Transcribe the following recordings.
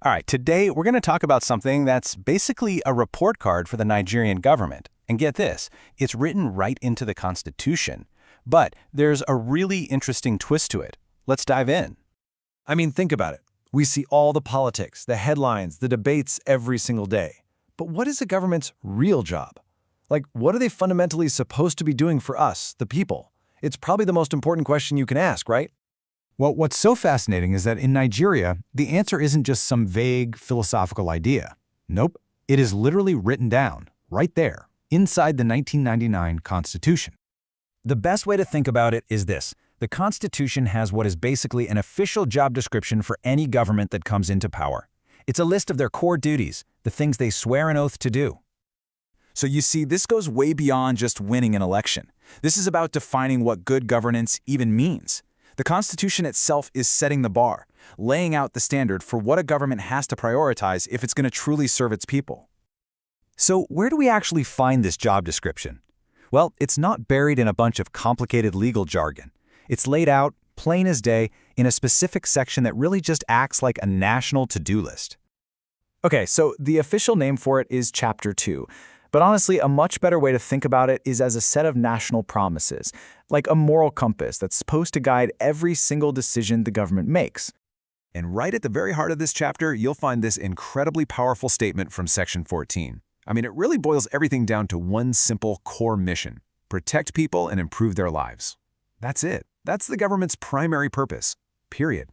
All right, today we're going to talk about something that's basically a report card for the Nigerian government. And get this, it's written right into the Constitution. But there's a really interesting twist to it. Let's dive in. I mean, think about it. We see all the politics, the headlines, the debates every single day. But what is a government's real job? Like, what are they fundamentally supposed to be doing for us, the people? It's probably the most important question you can ask, right? Well, what's so fascinating is that in Nigeria, the answer isn't just some vague philosophical idea. Nope, it is literally written down, right there, inside the 1999 Constitution. The best way to think about it is this. The Constitution has what is basically an official job description for any government that comes into power. It's a list of their core duties, the things they swear an oath to do. So you see, this goes way beyond just winning an election. This is about defining what good governance even means. The Constitution itself is setting the bar, laying out the standard for what a government has to prioritize if it's going to truly serve its people. So where do we actually find this job description? Well, it's not buried in a bunch of complicated legal jargon. It's laid out, plain as day, in a specific section that really just acts like a national to-do list. Okay, so the official name for it is Chapter 2. But honestly, a much better way to think about it is as a set of national promises, like a moral compass that's supposed to guide every single decision the government makes. And right at the very heart of this chapter, you'll find this incredibly powerful statement from Section 14. I mean, it really boils everything down to one simple core mission: protect people and improve their lives. That's it. That's the government's primary purpose, period.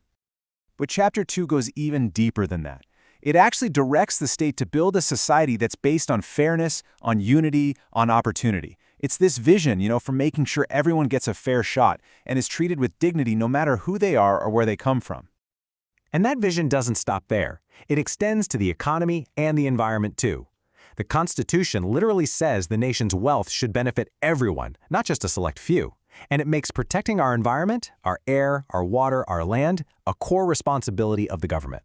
But Chapter 2 goes even deeper than that. It actually directs the state to build a society that's based on fairness, on unity, on opportunity. It's this vision, for making sure everyone gets a fair shot and is treated with dignity no matter who they are or where they come from. And that vision doesn't stop there. It extends to the economy and the environment too. The Constitution literally says the nation's wealth should benefit everyone, not just a select few. And it makes protecting our environment, our air, our water, our land, a core responsibility of the government.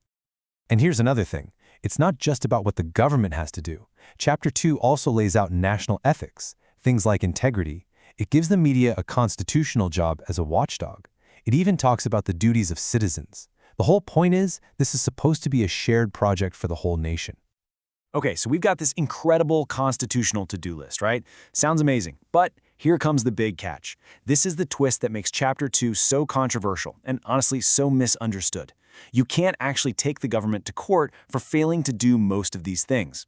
And here's another thing. It's not just about what the government has to do. Chapter 2 also lays out national ethics, things like integrity. It gives the media a constitutional job as a watchdog. It even talks about the duties of citizens. The whole point is, this is supposed to be a shared project for the whole nation. Okay, so we've got this incredible constitutional to-do list, right? Sounds amazing, but here comes the big catch. This is the twist that makes Chapter 2 so controversial and honestly so misunderstood. You can't actually take the government to court for failing to do most of these things.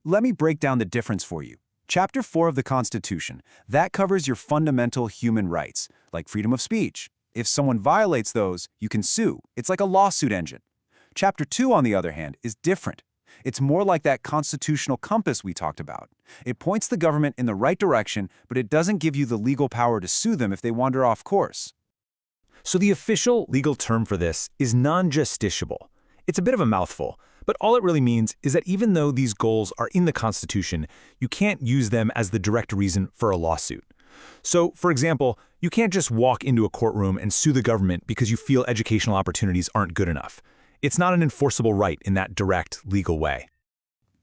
Let me break down the difference for you. Chapter 4 of the Constitution, that covers your fundamental human rights, like freedom of speech. If someone violates those, you can sue. It's like a lawsuit engine. Chapter 2, on the other hand, is different. It's more like that constitutional compass we talked about. It points the government in the right direction, but it doesn't give you the legal power to sue them if they wander off course. So the official legal term for this is non-justiciable. It's a bit of a mouthful, but all it really means is that even though these goals are in the Constitution, you can't use them as the direct reason for a lawsuit. So, for example, you can't just walk into a courtroom and sue the government because you feel educational opportunities aren't good enough. It's not an enforceable right in that direct, legal way.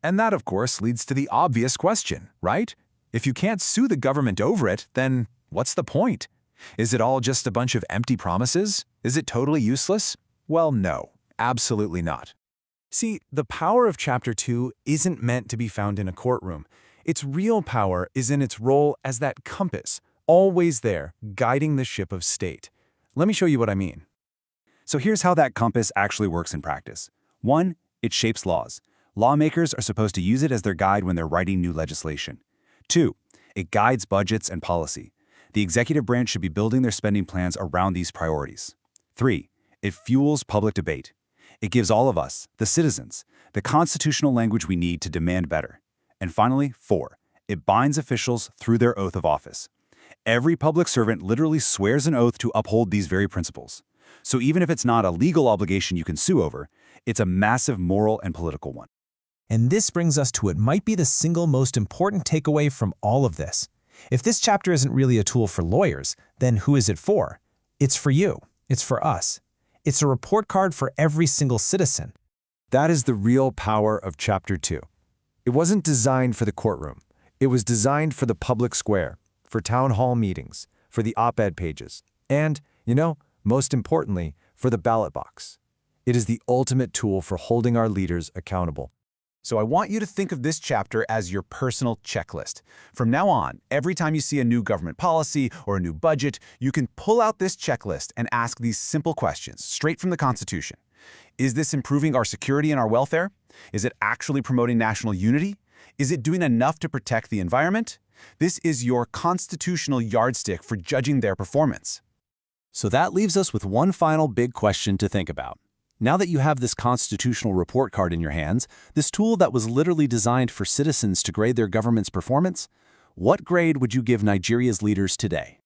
And that, of course, leads to the obvious question, right? If you can't sue the government over it, then what's the point? Is it all just a bunch of empty promises? Is it totally useless? Well, no, absolutely not. See, the power of Chapter 2 isn't meant to be found in a courtroom. Its real power is in its role as that compass, always there, guiding the ship of state. Let me show you what I mean. So here's how that compass actually works in practice. 1, it shapes laws. Lawmakers are supposed to use it as their guide when they're writing new legislation. 2, it guides budgets and policy. The executive branch should be building their spending plans around these priorities. 3, it fuels public debate. It gives all of us, the citizens, the constitutional language we need to demand better. And finally, 4, it binds officials through their oath of office. Every public servant literally swears an oath to uphold these very principles. So even if it's not a legal obligation you can sue over, it's a massive moral and political one. And this brings us to what might be the single most important takeaway from all of this. If this chapter isn't really a tool for lawyers, then who is it for? It's for you. It's for us. It's a report card for every single citizen. That is the real power of Chapter 2. It wasn't designed for the courtroom. It was designed for the public square, for town hall meetings, for the op-ed pages, and, most importantly, for the ballot box. It is the ultimate tool for holding our leaders accountable. So I want you to think of this chapter as your personal checklist. From now on, every time you see a new government policy or a new budget, you can pull out this checklist and ask these simple questions straight from the Constitution. Is this improving our security and our welfare? Is it actually promoting national unity? Is it doing enough to protect the environment? This is your constitutional yardstick for judging their performance. So that leaves us with one final big question to think about. Now that you have this constitutional report card in your hands, this tool that was literally designed for citizens to grade their government's performance, what grade would you give Nigeria's leaders today?